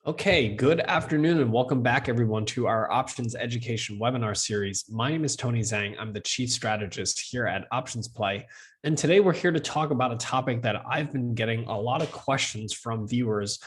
Okay, good afternoon and welcome back everyone to our options education webinar series. My name is Tony Zhang. I'm the chief strategist here at OptionsPlay. And today we're here to talk about a topic that I've been getting a lot of questions from viewers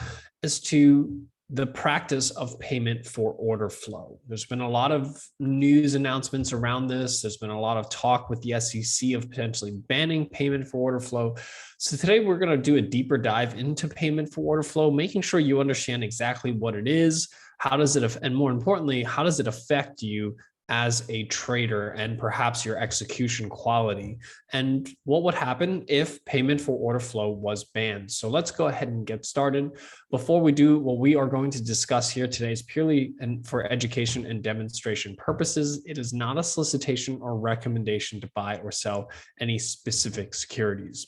as to the practice of payment for order flow. There's been a lot of news announcements around this. There's been a lot of talk with the SEC of potentially banning payment for order flow. So today we're going to do a deeper dive into payment for order flow, making sure you understand exactly what it is, how does it, and more importantly, how does it affect you as a trader and perhaps your execution quality, and what would happen if payment for order flow was banned. So let's go ahead and get started. Before we do, what we are going to discuss here today is purely for education and demonstration purposes. It is not a solicitation or recommendation to buy or sell any specific securities.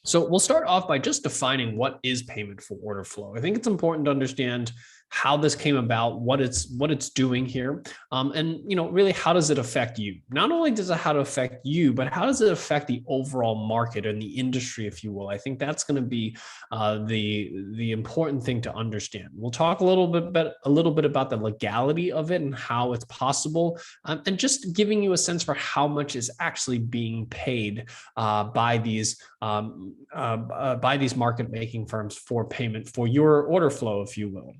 So we'll start off by just defining what is payment for order flow. I think it's important to understand how this came about, what it's doing here, and really how does it affect you? Not only does it how to affect you, but how does it affect the overall market and the industry, if you will? I think that's going to be the important thing to understand. We'll talk a little bit about the legality of it and how it's possible, and just giving you a sense for how much is actually being paid by these market making firms for payment for your order flow, if you will.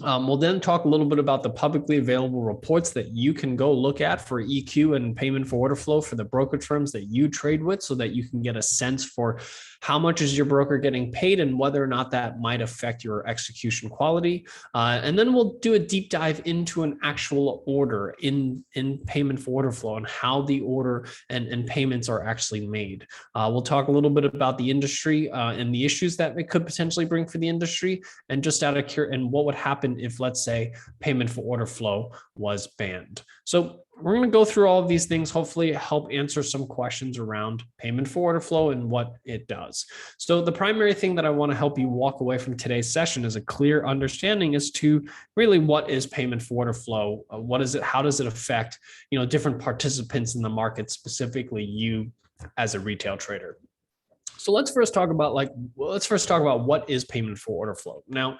We'll then talk a little bit about the publicly available reports that you can go look at for EQ and payment for order flow for the brokerage firms that you trade with, so that you can get a sense for how much is your broker getting paid and whether or not that might affect your execution quality. And then we'll do a deep dive into an actual order in payment for order flow and how the order and payments are actually made. We'll talk a little bit about the industry and the issues that it could potentially bring for the industry, and just out of curiosity, and what would happen if, let's say, payment for order flow was banned. So we're going to go through all of these things, hopefully help answer some questions around payment for order flow and what it does. So the primary thing that I want to help you walk away from today's session is a clear understanding as to really what is payment for order flow, what is it, how does it affect different participants in the market, specifically you as a retail trader. So let's first talk about what is payment for order flow. Now,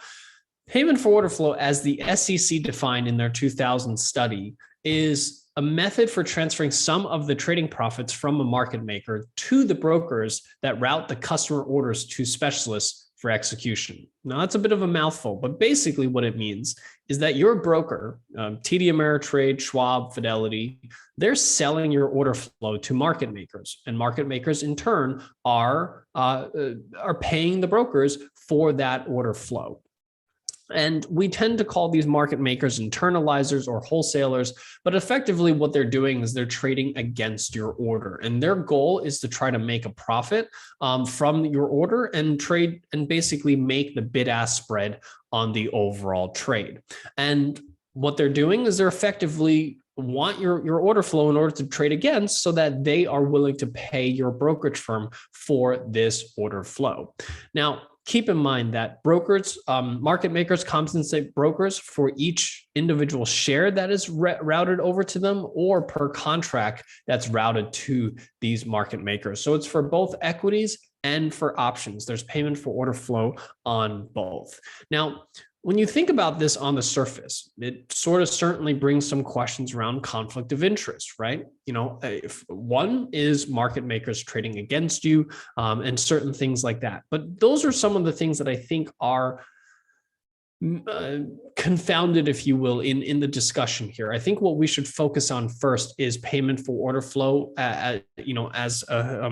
payment for order flow, as the SEC defined in their 2000 study, is a method for transferring some of the trading profits from a market maker to the brokers that route the customer orders to specialists for execution. Now, that's a bit of a mouthful, but basically what it means is that your broker, TD Ameritrade, Schwab, Fidelity, they're selling your order flow to market makers, and market makers in turn are paying the brokers for that order flow. And we tend to call these market makers internalizers or wholesalers, but effectively what they're doing is they're trading against your order. And their goal is to try to make a profit from your order and trade and basically make the bid-ask spread on the overall trade. And what they're doing is they're effectively want your order flow in order to trade against, so that they are willing to pay your brokerage firm for this order flow. Now, keep in mind that brokers, market makers compensate brokers for each individual share that is routed over to them, or per contract that's routed to these market makers. So it's for both equities and for options. There's payment for order flow on both. Now, when you think about this on the surface, it sort of certainly brings some questions around conflict of interest, right? If one is market makers trading against you and certain things like that. But those are some of the things that I think are confounded, if you will, in the discussion here. I think what we should focus on first is payment for order flow, as a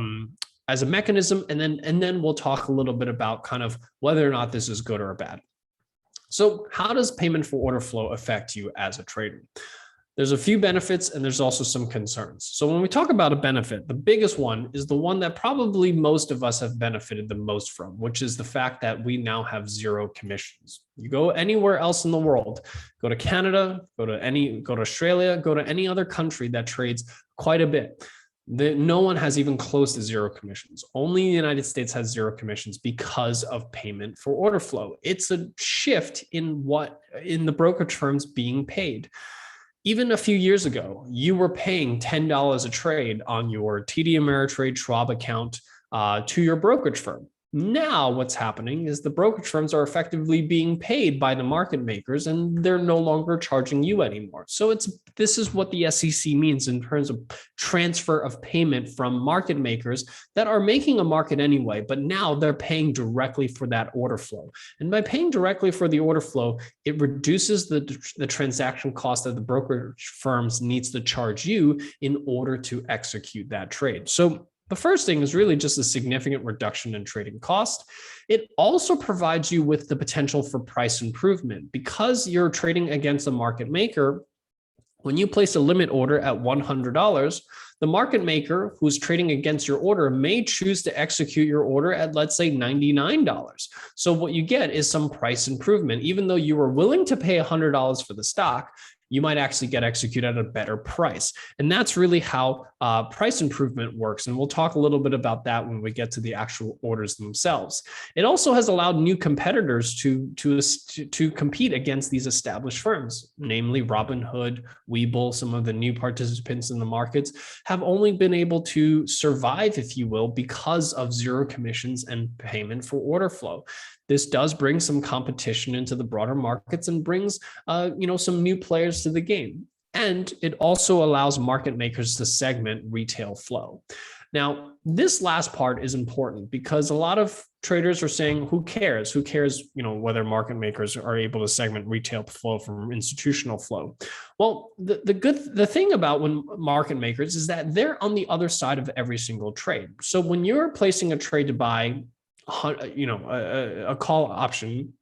mechanism, and then we'll talk a little bit about kind of whether or not this is good or bad. So how does payment for order flow affect you as a trader? There's a few benefits and there's also some concerns. So when we talk about a benefit, the biggest one is the one that probably most of us have benefited the most from, which is the fact that we now have zero commissions. You go anywhere else in the world, go to Canada, go to Australia, go to any other country that trades quite a bit. No one has even close to zero commissions. Only the United States has zero commissions because of payment for order flow. It's a shift in the brokerage firms being paid. Even a few years ago, you were paying $10 a trade on your TD Ameritrade Schwab account to your brokerage firm. Now, what's happening is the brokerage firms are effectively being paid by the market makers, and they're no longer charging you anymore. So this is what the SEC means in terms of transfer of payment from market makers that are making a market anyway, but now they're paying directly for that order flow. And by paying directly for the order flow, it reduces the transaction cost that the brokerage firms needs to charge you in order to execute that trade. So the first thing is really just a significant reduction in trading cost. It also provides you with the potential for price improvement because you're trading against a market maker. When you place a limit order at $100, the market maker who's trading against your order may choose to execute your order at, let's say, $99. So what you get is some price improvement. Even though you were willing to pay $100 for the stock, you might actually get executed at a better price. And that's really how price improvement works. And we'll talk a little bit about that when we get to the actual orders themselves. It also has allowed new competitors to compete against these established firms, namely Robinhood, Webull. Some of the new participants in the markets have only been able to survive, if you will, because of zero commissions and payment for order flow. This does bring some competition into the broader markets and brings, some new players to the game. And it also allows market makers to segment retail flow. Now, this last part is important because a lot of traders are saying, who cares? Who cares, whether market makers are able to segment retail flow from institutional flow? Well, the thing about when market makers is that they're on the other side of every single trade. So when you're placing a trade to buy a call option,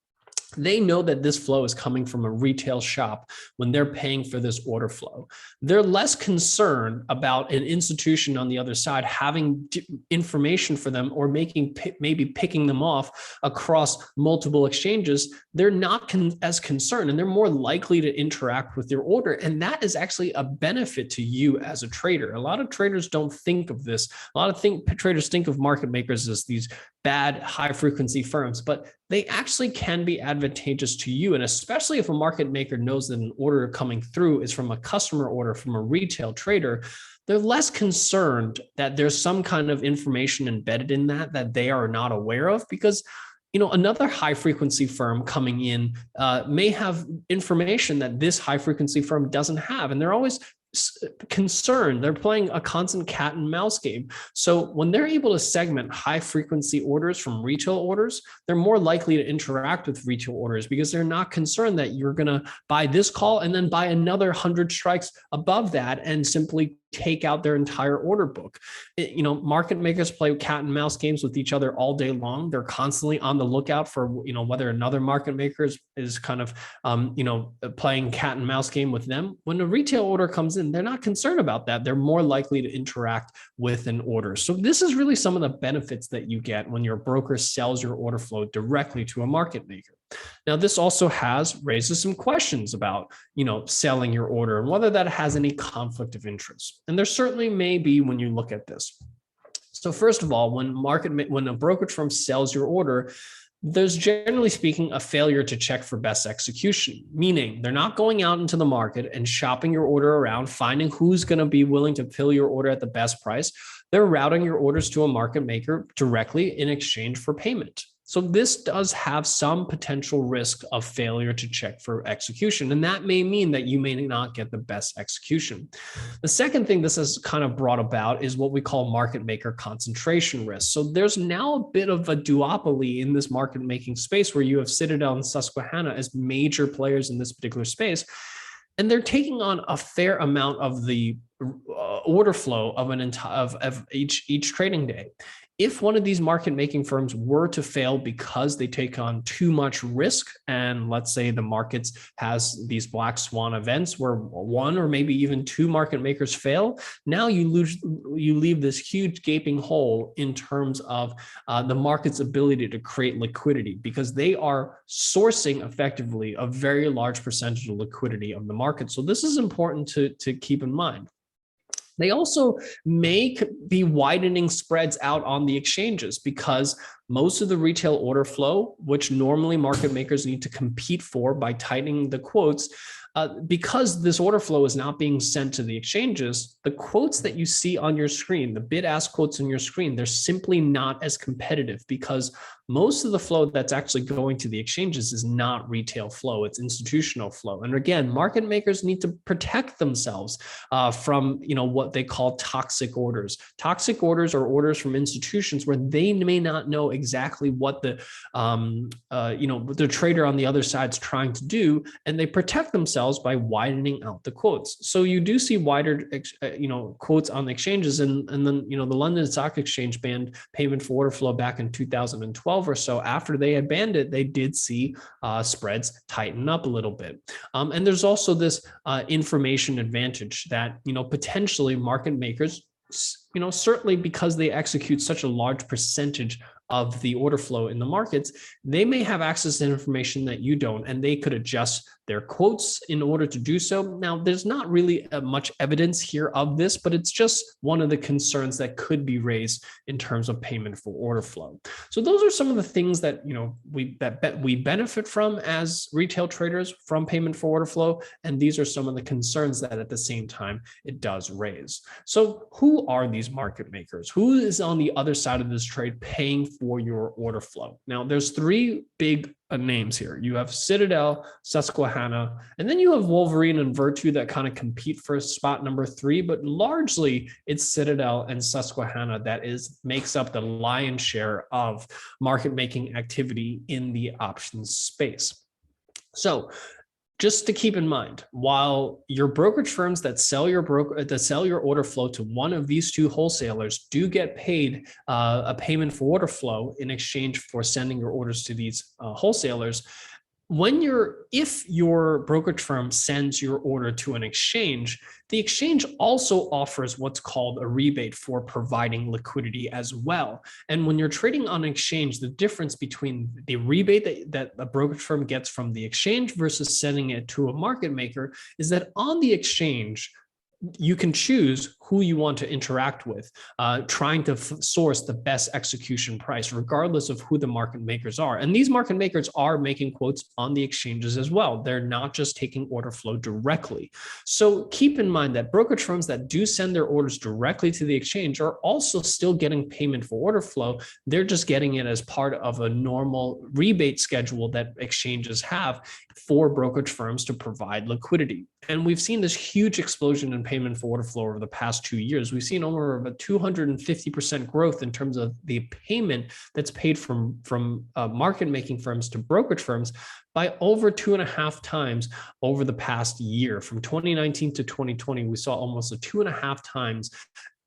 they know that this flow is coming from a retail shop when they're paying for this order flow. They're less concerned about an institution on the other side having information for them or maybe picking them off across multiple exchanges. They're not as concerned, and they're more likely to interact with your order. And that is actually a benefit to you as a trader. A lot of traders don't think of this. A lot of traders think of market makers as these bad high frequency firms, but they actually can be advantageous to you. And especially if a market maker knows that an order coming through is from a customer order from a retail trader, they're less concerned that there's some kind of information embedded in that they are not aware of, because another high frequency firm coming in may have information that this high frequency firm doesn't have. And they're always concerned. They're playing a constant cat and mouse game. So when they're able to segment high frequency orders from retail orders, they're more likely to interact with retail orders because they're not concerned that you're going to buy this call and then buy another 100 strikes above that and simply take out their entire order book. Market makers play cat and mouse games with each other all day long. They're constantly on the lookout for, whether another market maker is kind of, playing cat and mouse game with them. When a retail order comes in, they're not concerned about that. They're more likely to interact with an order. So this is really some of the benefits that you get when your broker sells your order flow directly to a market maker. Now, this also raises some questions about, selling your order and whether that has any conflict of interest. And there certainly may be when you look at this. So first of all, when a brokerage firm sells your order, there's generally speaking a failure to check for best execution, meaning they're not going out into the market and shopping your order around, finding who's going to be willing to fill your order at the best price. They're routing your orders to a market maker directly in exchange for payment. So this does have some potential risk of failure to check for execution, and that may mean that you may not get the best execution. The second thing this has kind of brought about is what we call market maker concentration risk. So there's now a bit of a duopoly in this market making space where you have Citadel and Susquehanna as major players in this particular space, and they're taking on a fair amount of the order flow of each trading day. If one of these market making firms were to fail because they take on too much risk, and let's say the markets has these black swan events where one or maybe even two market makers fail, now you leave this huge gaping hole in terms of the market's ability to create liquidity, because they are sourcing effectively a very large percentage of liquidity of the market. So this is important to keep in mind. They also may be widening spreads out on the exchanges because most of the retail order flow, which normally market makers need to compete for by tightening the quotes, because this order flow is not being sent to the exchanges, the quotes that you see on your screen, the bid-ask quotes on your screen, they're simply not as competitive because most of the flow that's actually going to the exchanges is not retail flow, it's institutional flow. And again, market makers need to protect themselves from what they call toxic orders. Toxic orders are orders from institutions where they may not know exactly what the trader on the other side is trying to do, and they protect themselves by widening out the quotes. So you do see wider, quotes on the exchanges, and then the London Stock Exchange banned payment for order flow back in 2012 or so. After they had banned it, they did see spreads tighten up a little bit. And there's also this information advantage that potentially market makers, certainly because they execute such a large percentage of the order flow in the markets, they may have access to information that you don't, and they could adjust their quotes in order to do so. Now, there's not really much evidence here of this, but it's just one of the concerns that could be raised in terms of payment for order flow. So those are some of the things that we benefit from as retail traders from payment for order flow, and these are some of the concerns that at the same time it does raise. So who are these market makers? Who is on the other side of this trade paying for your order flow? Now, there's three big names here. You have Citadel, Susquehanna, and then you have Wolverine and Virtu that kind of compete for spot number 3, but largely it's Citadel and Susquehanna that makes up the lion's share of market making activity in the options space. So just to keep in mind, while your brokerage firms that sell your order flow to one of these two wholesalers do get paid a payment for order flow in exchange for sending your orders to these wholesalers, if your brokerage firm sends your order to an exchange, the exchange also offers what's called a rebate for providing liquidity as well. And when you're trading on an exchange, the difference between the rebate that a brokerage firm gets from the exchange versus sending it to a market maker is that on the exchange, you can choose who you want to interact with, trying to source the best execution price, regardless of who the market makers are. And these market makers are making quotes on the exchanges as well. They're not just taking order flow directly. So keep in mind that brokerage firms that do send their orders directly to the exchange are also still getting payment for order flow. They're just getting it as part of a normal rebate schedule that exchanges have for brokerage firms to provide liquidity. And we've seen this huge explosion in payment for order flow over the past 2 years. We've seen over a 250% growth in terms of the payment that's paid from market making firms to brokerage firms by over 2.5 times over the past year. From 2019 to 2020, we saw almost a 2.5 times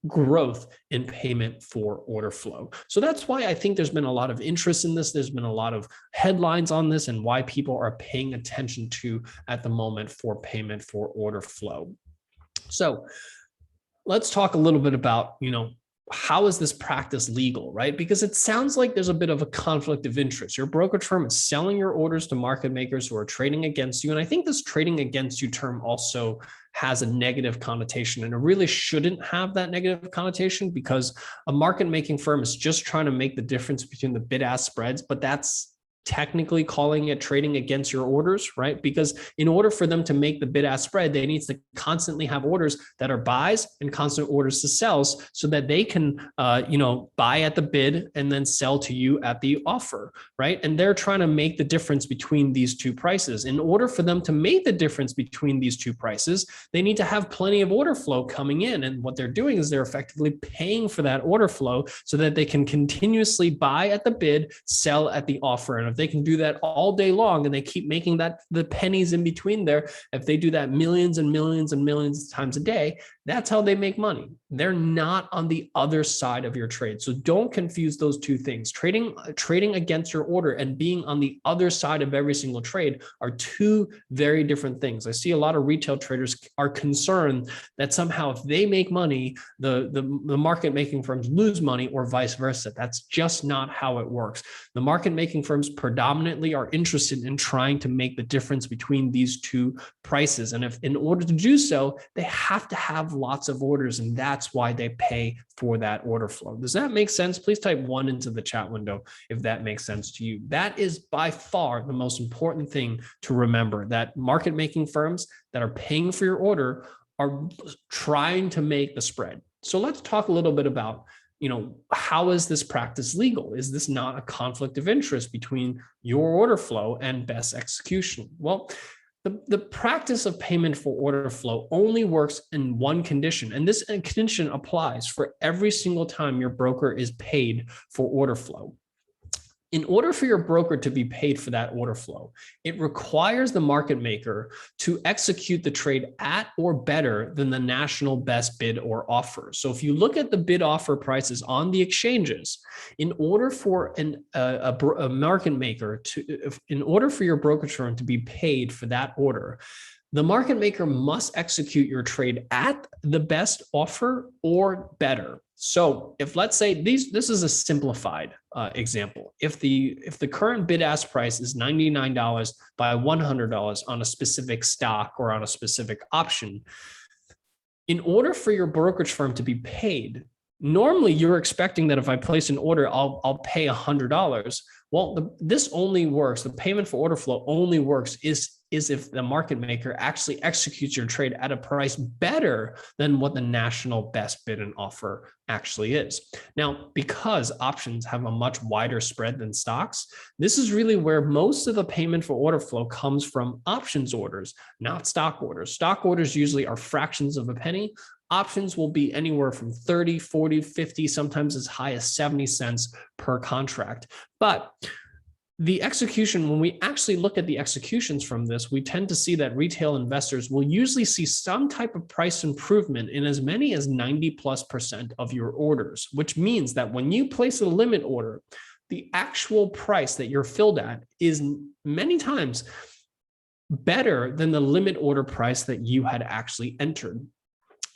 growth in payment for order flow. So that's why I think there's been a lot of interest in this. There's been a lot of headlines on this and why people are paying attention to at the moment for payment for order flow. So let's talk a little bit about, how is this practice legal, right? Because it sounds like there's a bit of a conflict of interest. Your brokerage firm is selling your orders to market makers who are trading against you. And I think this trading against you term also has a negative connotation, and it really shouldn't have that negative connotation, because a market making firm is just trying to make the difference between the bid-ask spreads, but that's technically calling it trading against your orders, right? Because in order for them to make the bid-ask spread, they need to constantly have orders that are buys and constant orders to sells, so that they can, buy at the bid and then sell to you at the offer, right? And they're trying to make the difference between these two prices. In order for them to make the difference between these two prices, they need to have plenty of order flow coming in. And what they're doing is they're effectively paying for that order flow so that they can continuously buy at the bid, sell at the offer. And if they can do that all day long and they keep making that the pennies in between there, if they do that millions and millions and millions of times a day, that's how they make money. They're not on the other side of your trade. So don't confuse those two things. Trading against your order and being on the other side of every single trade are two very different things. I see a lot of retail traders are concerned that somehow if they make money, the market making firms lose money, or vice versa. That's just not how it works. The market making firms predominantly are interested in trying to make the difference between these two prices. And if in order to do so, they have to have lots of orders, and that's why they pay for that order flow. Does that make sense? Please type 1 into the chat window if that makes sense to you. That is by far the most important thing to remember, that market making firms that are paying for your order are trying to make the spread. So let's talk a little bit about, how is this practice legal? Is this not a conflict of interest between your order flow and best execution? Well, the practice of payment for order flow only works in one condition, and this condition applies for every single time your broker is paid for order flow. In order for your broker to be paid for that order flow, it requires the market maker to execute the trade at or better than the national best bid or offer. So if you look at the bid offer prices on the exchanges, in order for a market maker in order for your brokerage firm to be paid for that order, the market maker must execute your trade at the best offer or better. So if, let's say, this is a simplified example. If the current bid ask price is $99 by $100 on a specific stock or on a specific option, in order for your brokerage firm to be paid, normally you're expecting that if I place an order, I'll pay $100. Well, this only works. The payment for order flow only works is if the market maker actually executes your trade at a price better than what the national best bid and offer actually is. Now, because options have a much wider spread than stocks, this is really where most of the payment for order flow comes from options orders, not stock orders. Stock orders usually are fractions of a penny. Options will be anywhere from 30, 40, 50, sometimes as high as 70 cents per contract. But the execution, when we actually look at the executions from this, we tend to see that retail investors will usually see some type of price improvement in as many as 90+% of your orders, which means that when you place a limit order, the actual price that you're filled at is many times better than the limit order price that you had actually entered.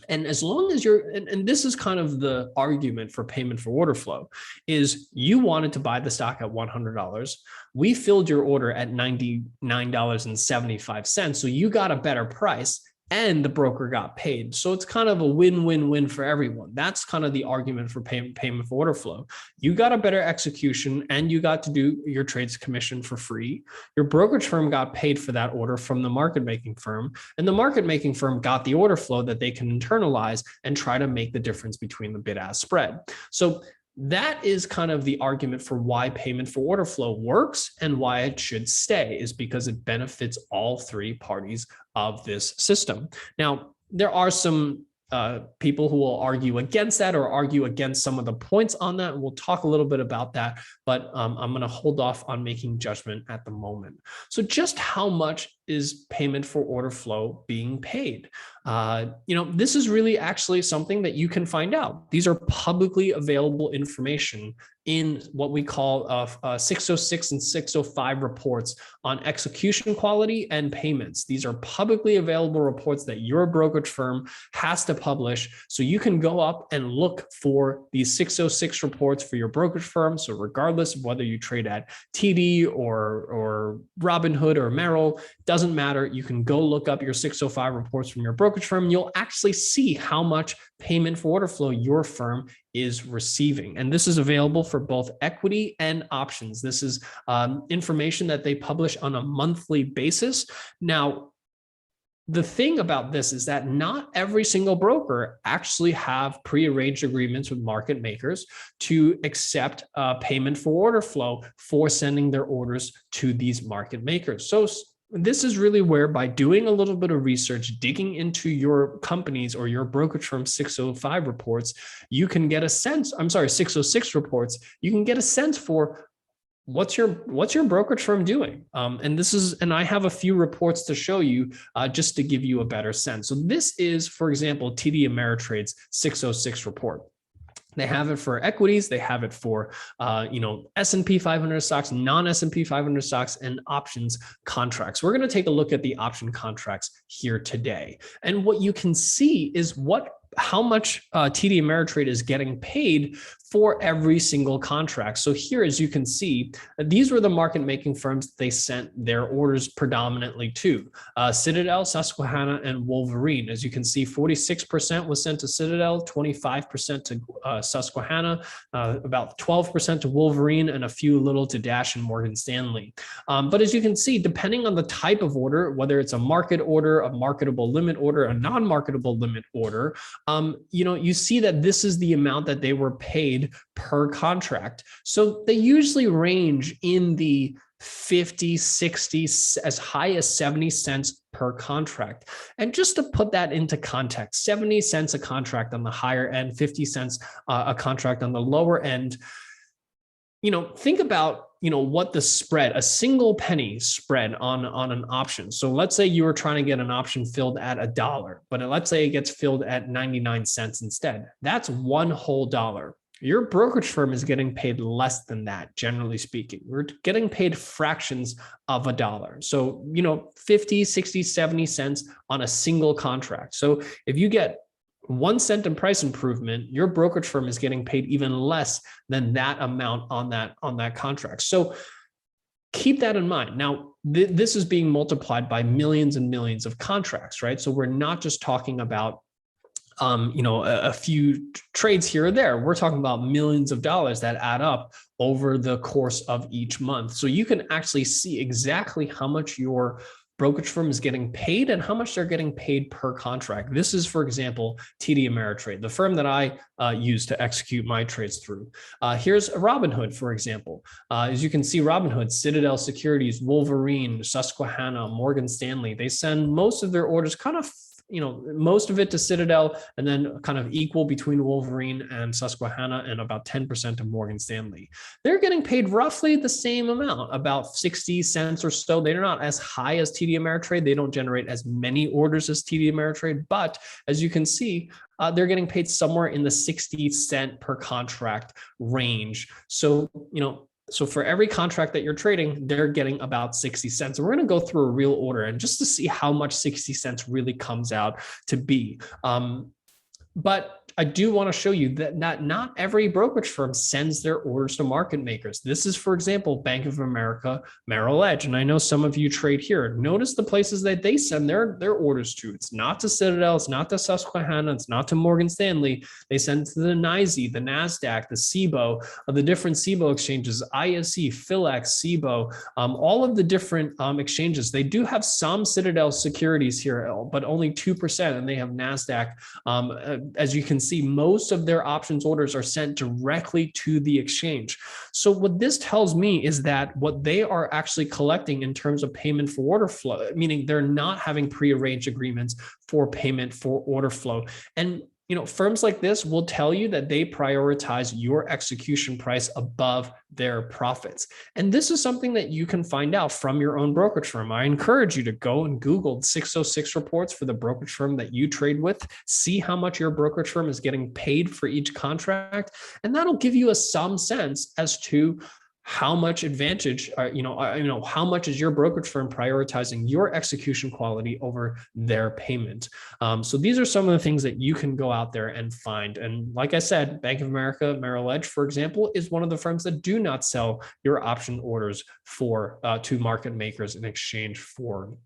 And as long as and this is kind of the argument for payment for order flow, is you wanted to buy the stock at $100. We filled your order at $99.75. So you got a better price and the broker got paid. So it's kind of a win-win-win for everyone. That's kind of the argument for payment for order flow. You got a better execution and you got to do your trades commission for free. Your brokerage firm got paid for that order from the market making firm, and the market making firm got the order flow that they can internalize and try to make the difference between the bid-ask spread. So that is kind of the argument for why payment for order flow works and why it should stay, is because it benefits all three parties of this system. Now, there are some people who will argue against that or argue against some of the points on that. And we'll talk a little bit about that, but I'm going to hold off on making judgment at the moment. So just how much is payment for order flow being paid? This is really actually something that you can find out. These are publicly available information in what we call 606 and 605 reports on execution quality and payments. These are publicly available reports that your brokerage firm has to publish. So you can go up and look for these 606 reports for your brokerage firm. So regardless of whether you trade at TD or Robinhood or Merrill, doesn't matter. You can go look up your 605 reports from your brokerage firm. You'll actually see how much payment for order flow your firm is receiving. And this is available for both equity and options. This is information that they publish on a monthly basis. Now, the thing about this is that not every single broker actually have prearranged agreements with market makers to accept payment for order flow for sending their orders to these market makers. So this is really where, by doing a little bit of research, digging into your companies or your brokerage firm 605 reports, you can get a sense, 606 reports, you can get a sense for what's your brokerage firm doing. And I have a few reports to show you just to give you a better sense. So this is, for example, TD Ameritrade's 606 report. They have it for equities. They have it for, S&P 500 stocks, non-S&P 500 stocks, and options contracts. We're going to take a look at the option contracts here today. And what you can see is what how much TD Ameritrade is getting paid for every single contract. So here, as you can see, these were the market making firms they sent their orders predominantly to. Citadel, Susquehanna, and Wolverine. As you can see, 46% was sent to Citadel, 25% to Susquehanna, about 12% to Wolverine, and a few little to Dash and Morgan Stanley. But as you can see, depending on the type of order, whether it's a market order, a marketable limit order, a non-marketable limit order, you see that this is the amount that they were paid per contract. So they usually range in the 50, 60, as high as 70 cents per contract. And just to put that into context, 70 cents a contract on the higher end, 50 cents a contract on the lower end. Think about what the spread, a single penny spread on an option. So let's say you were trying to get an option filled at $1, but let's say it gets filled at 99 cents instead. That's one whole dollar. Your brokerage firm is getting paid less than that, generally speaking. We're getting paid fractions of $1. So, 50, 60, 70 cents on a single contract. So if you get 1 cent in price improvement, your brokerage firm is getting paid even less than that amount on that contract. So keep that in mind. Now, this is being multiplied by millions and millions of contracts, right? So we're not just talking about a few trades here or there. We're talking about millions of dollars that add up over the course of each month. So you can actually see exactly how much your brokerage firm is getting paid and how much they're getting paid per contract. This is, for example, TD Ameritrade, the firm that I use to execute my trades through. Here's Robinhood, for example. As you can see, Robinhood, Citadel Securities, Wolverine, Susquehanna, Morgan Stanley, they send most of their orders kind of most of it to Citadel, and then kind of equal between Wolverine and Susquehanna, and about 10% to Morgan Stanley. They're getting paid roughly the same amount, about 60 cents or so. They're not as high as TD Ameritrade. They don't generate as many orders as TD Ameritrade, but as you can see, they're getting paid somewhere in the 60 cent per contract range. So, so for every contract that you're trading, they're getting about 60 cents. And we're going to go through a real order and just to see how much 60 cents really comes out to be. But I do want to show you that not every brokerage firm sends their orders to market makers. This is, for example, Bank of America, Merrill Edge. And I know some of you trade here. Notice the places that they send their orders to. It's not to Citadel, it's not to Susquehanna, it's not to Morgan Stanley. They send to the NYSE, the NASDAQ, the SIBO, the different SIBO exchanges, ISE, PHLX, SIBO, all of the different exchanges. They do have some Citadel securities here, but only 2%, and they have NASDAQ. As you can see, most of their options orders are sent directly to the exchange. So what this tells me is that what they are actually collecting in terms of payment for order flow, meaning they're not having prearranged agreements for payment for order flow. And firms like this will tell you that they prioritize your execution price above their profits. And this is something that you can find out from your own brokerage firm. I encourage you to go and Google 606 reports for the brokerage firm that you trade with, see how much your brokerage firm is getting paid for each contract. And that'll give you some sense as to how much advantage, how much is your brokerage firm prioritizing your execution quality over their payment? So these are some of the things that you can go out there and find. And like I said, Bank of America, Merrill Edge, for example, is one of the firms that do not sell your option orders to market makers in exchange for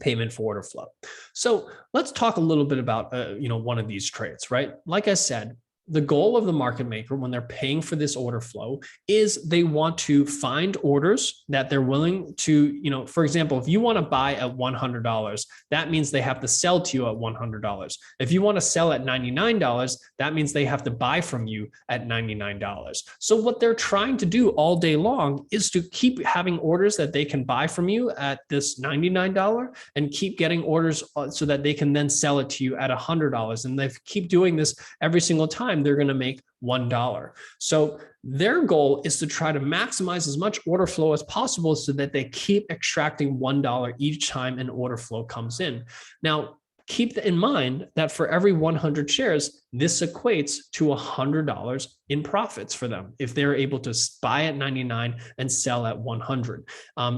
payment for order flow. So let's talk a little bit about one of these trades, right? Like I said, the goal of the market maker when they're paying for this order flow is they want to find orders that they're willing to, for example, if you want to buy at $100, that means they have to sell to you at $100. If you want to sell at $99, that means they have to buy from you at $99. So what they're trying to do all day long is to keep having orders that they can buy from you at this $99 and keep getting orders so that they can then sell it to you at $100. And they keep doing this every single time. They're going to make $1. So their goal is to try to maximize as much order flow as possible so that they keep extracting $1 each time an order flow comes in. Now, keep in mind that for every 100 shares, this equates to $100 in profits for them if they're able to buy at 99 and sell at 100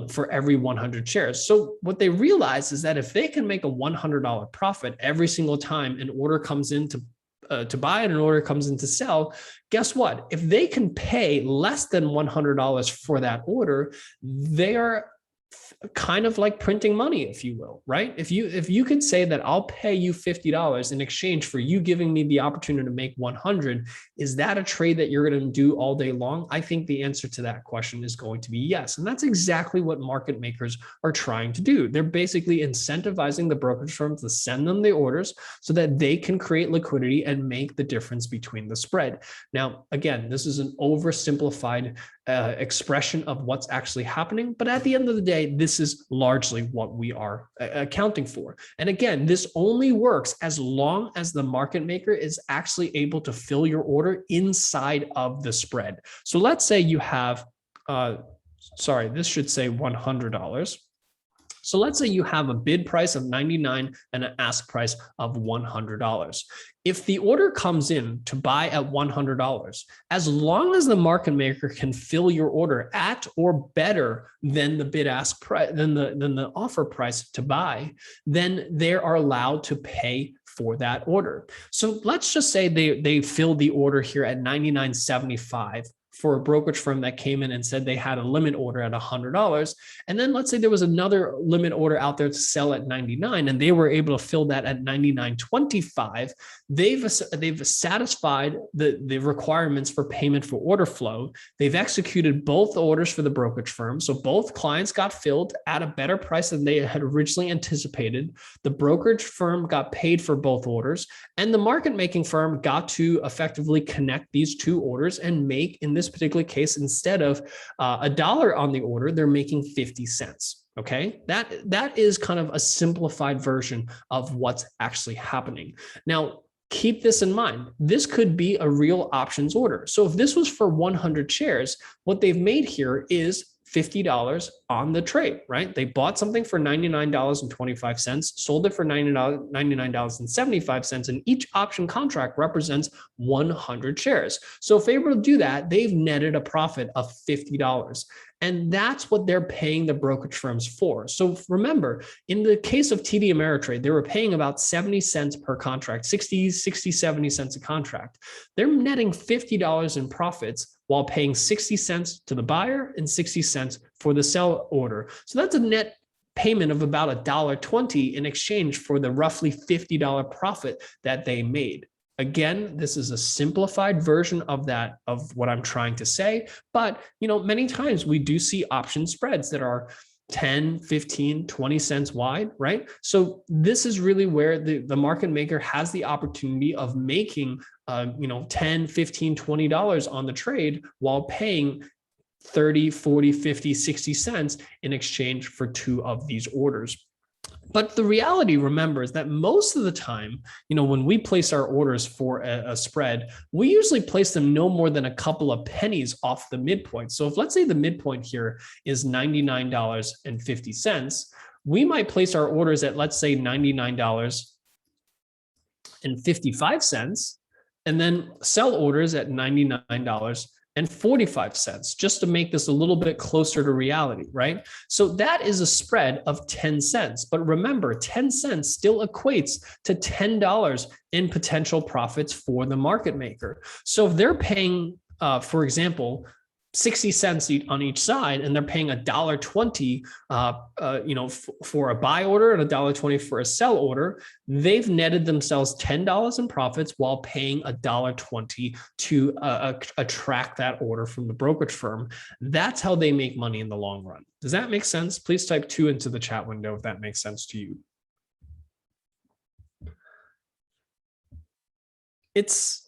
for every 100 shares. So what they realize is that if they can make a $100 profit every single time an order comes in to buy and an order comes in to sell, guess what? If they can pay less than $100 for that order, they are kind of like printing money, if you will, right? If you could say that I'll pay you $50 in exchange for you giving me the opportunity to make 100, is that a trade that you're going to do all day long? I think the answer to that question is going to be yes. And that's exactly what market makers are trying to do. They're basically incentivizing the brokerage firms to send them the orders so that they can create liquidity and make the difference between the spread. Now, again, this is an oversimplified expression of what's actually happening. But at the end of the day, this is largely what we are accounting for. And again, this only works as long as the market maker is actually able to fill your order inside of the spread. So let's say you have, this should say $100. So let's say you have a bid price of $99 and an ask price of $100. If the order comes in to buy at $100, as long as the market maker can fill your order at or better than the bid ask price, than the offer price to buy, then they are allowed to pay for that order. So let's just say they filled the order here at $99.75 for a brokerage firm that came in and said they had a limit order at $100. And then let's say there was another limit order out there to sell at $99 and they were able to fill that at $99.25. They've satisfied the requirements for payment for order flow. They've executed both orders for the brokerage firm. So both clients got filled at a better price than they had originally anticipated. The brokerage firm got paid for both orders, and the market making firm got to effectively connect these two orders and make, in this particular case, instead of $1 on the order, they're making 50 cents. Okay, that is kind of a simplified version of what's actually happening. Now, keep this in mind. This could be a real options order. So if this was for 100 shares, what they've made here is $50 on the trade, right? They bought something for $99.25, sold it for $99.75, and each option contract represents 100 shares. So if they were to do that, they've netted a profit of $50. And that's what they're paying the brokerage firms for. So remember, in the case of TD Ameritrade, they were paying about 70 cents per contract, 60, 70 cents a contract. They're netting $50 in profits while paying 60 cents to the buyer and 60 cents for the sell order. So that's a net payment of about $1.20 in exchange for the roughly $50 profit that they made. Again, this is a simplified version of that, of what I'm trying to say. But, many times we do see option spreads that are 10, 15, 20 cents wide, right? So this is really where the market maker has the opportunity of making, 10, 15, $20 on the trade while paying 30, 40, 50, 60 cents in exchange for two of these orders. But the reality, remember, is that most of the time, when we place our orders for a spread, we usually place them no more than a couple of pennies off the midpoint. So if, let's say, the midpoint here is $99.50, we might place our orders at, let's say, $99.55, and then sell orders at $99.45, just to make this a little bit closer to reality, right? So that is a spread of 10 cents. But remember, 10 cents still equates to $10 in potential profits for the market maker. So if they're paying, for example, 60 cents on each side, and they're paying $1.20, for a buy order and $1.20 for a sell order, they've netted themselves $10 in profits while paying $1.20 to attract that order from the brokerage firm. That's how they make money in the long run. Does that make sense? Please type 2 into the chat window if that makes sense to you. It's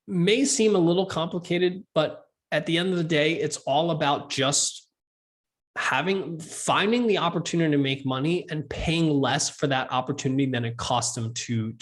may seem a little complicated, but at the end of the day, it's all about just finding the opportunity to make money and paying less for that opportunity than it costs them to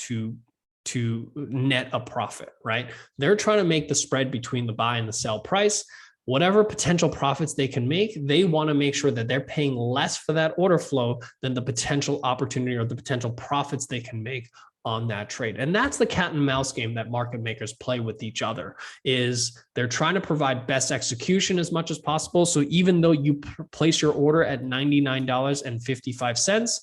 net a profit, right? They're trying to make the spread between the buy and the sell price. Whatever potential profits they can make, they want to make sure that they're paying less for that order flow than the potential opportunity or the potential profits they can make on that trade. And that's the cat and mouse game that market makers play with each other, is they're trying to provide best execution as much as possible. So even though you place your order at $99.55,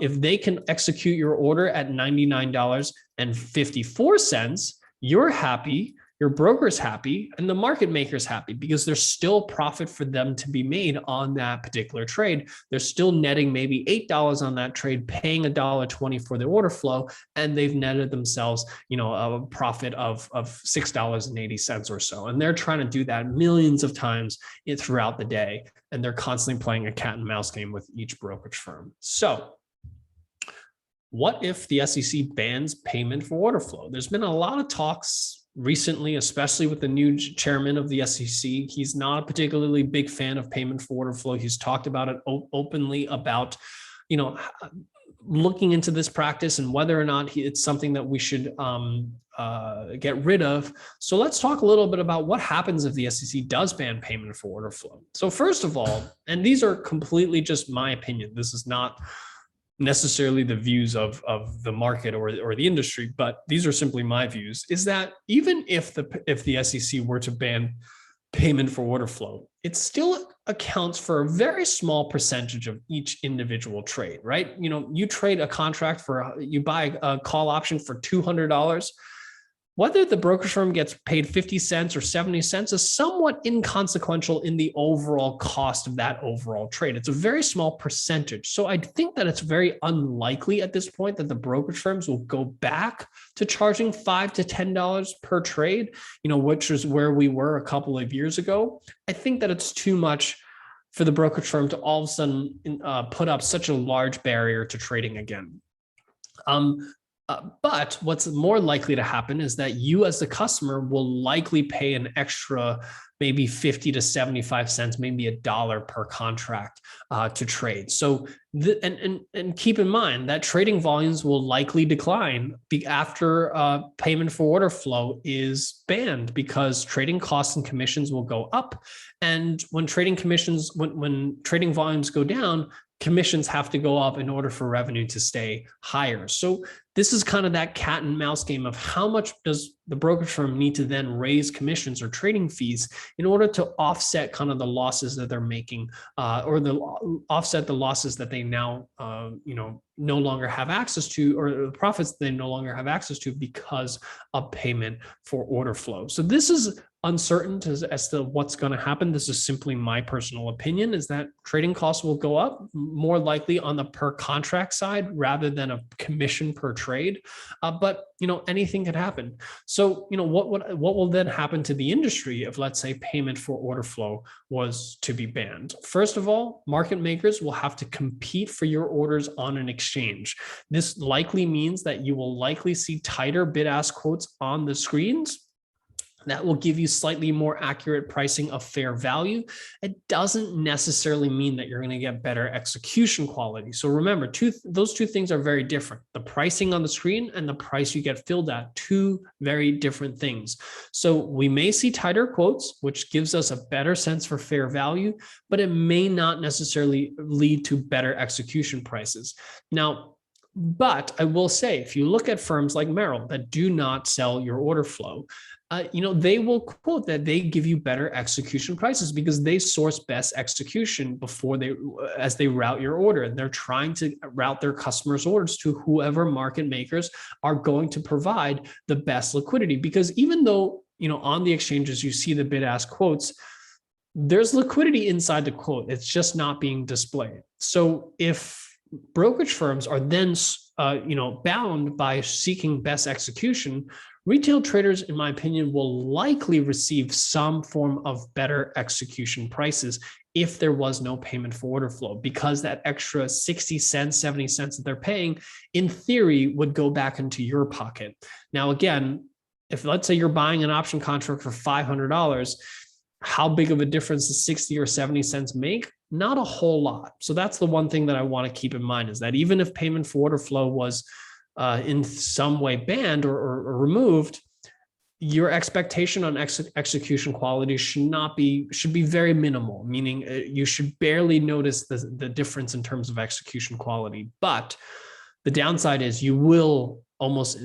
if they can execute your order at $99 and 54 cents, you're happy, your broker's happy, and the market maker's happy because there's still profit for them to be made on that particular trade. They're still netting maybe $8 on that trade, paying $1.20 for the order flow, and they've netted themselves, a profit of $6.80 or so. And they're trying to do that millions of times throughout the day, and they're constantly playing a cat and mouse game with each brokerage firm. So what if the SEC bans payment for order flow? There's been a lot of talks recently, especially with the new chairman of the SEC. He's not a particularly big fan of payment for order flow. He's talked about it openly about, looking into this practice and whether or not it's something that we should get rid of. So let's talk a little bit about what happens if the SEC does ban payment for order flow. So first of all, and these are completely just my opinion, this is not necessarily the views of the market or the industry, but these are simply my views, is that even if the SEC were to ban payment for order flow, it still accounts for a very small percentage of each individual trade, right? You trade a contract you buy a call option for $200. Whether the brokerage firm gets paid 50 cents or 70 cents is somewhat inconsequential in the overall cost of that overall trade. It's a very small percentage. So I think that it's very unlikely at this point that the brokerage firms will go back to charging $5 to $10 per trade, which is where we were a couple of years ago. I think that it's too much for the brokerage firm to all of a sudden put up such a large barrier to trading again. But what's more likely to happen is that you as the customer will likely pay an extra maybe 50 to 75 cents, maybe $1 per contract to trade. So, and keep in mind that trading volumes will likely decline after payment for order flow is banned, because trading costs and commissions will go up. And when trading volumes go down, commissions have to go up in order for revenue to stay higher. So this is kind of that cat and mouse game of how much does the brokerage firm need to then raise commissions or trading fees in order to offset kind of the losses that they're making, or offset the losses that they now, no longer have access to, or the profits they no longer have access to because of payment for order flow. So this is uncertain as to what's going to happen. This is simply my personal opinion, is that trading costs will go up, more likely on the per contract side rather than a commission per trade. But anything could happen. So what will then happen to the industry if, let's say, payment for order flow was to be banned? First of all, market makers will have to compete for your orders on an exchange. This likely means that you will likely see tighter bid-ask quotes on the screens. That will give you slightly more accurate pricing of fair value. It doesn't necessarily mean that you're going to get better execution quality. So remember, those two things are very different. The pricing on the screen and the price you get filled at, two very different things. So we may see tighter quotes, which gives us a better sense for fair value, but it may not necessarily lead to better execution prices. Now, but I will say, if you look at firms like Merrill that do not sell your order flow, they will quote that they give you better execution prices because they source best execution as they route your order. And they're trying to route their customers' orders to whoever market makers are going to provide the best liquidity. Because even though, on the exchanges, you see the bid-ask quotes, there's liquidity inside the quote. It's just not being displayed. So if brokerage firms are then, bound by seeking best execution, retail traders, in my opinion, will likely receive some form of better execution prices if there was no payment for order flow, because that extra 60 cents, 70 cents that they're paying, in theory, would go back into your pocket. Now, again, if let's say you're buying an option contract for $500, how big of a difference does 60 or 70 cents make? Not a whole lot. So that's the one thing that I want to keep in mind, is that even if payment for order flow was in some way banned or removed, your expectation on execution quality should be very minimal, meaning you should barely notice the difference in terms of execution quality. But the downside is you will almost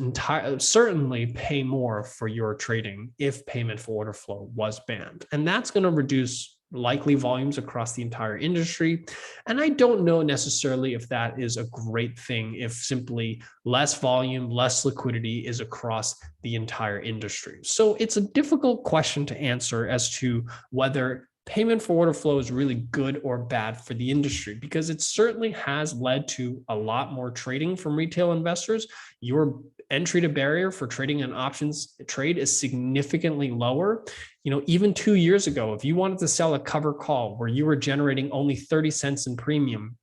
certainly pay more for your trading if payment for order flow was banned. And that's going to reduce likely volumes across the entire industry. And I don't know necessarily if that is a great thing, if simply less volume, less liquidity is across the entire industry. So it's a difficult question to answer as to whether payment for order flow is really good or bad for the industry, because it certainly has led to a lot more trading from retail investors. Your entry to barrier for trading an options trade is significantly lower. Even 2 years ago, if you wanted to sell a cover call where you were generating only 30 cents in premium,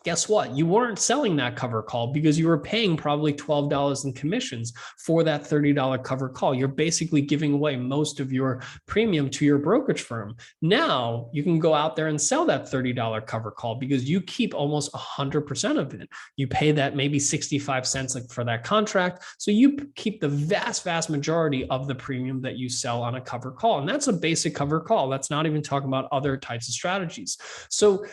guess what? You weren't selling that cover call because you were paying probably $12 in commissions for that $30 cover call. You're basically giving away most of your premium to your brokerage firm. Now you can go out there and sell that $30 cover call because you keep almost 100% of it. You pay that maybe 65 cents for that contract. So you keep the vast, vast majority of the premium that you sell on a cover call. And that's a basic cover call. That's not even talking about other types of strategies. So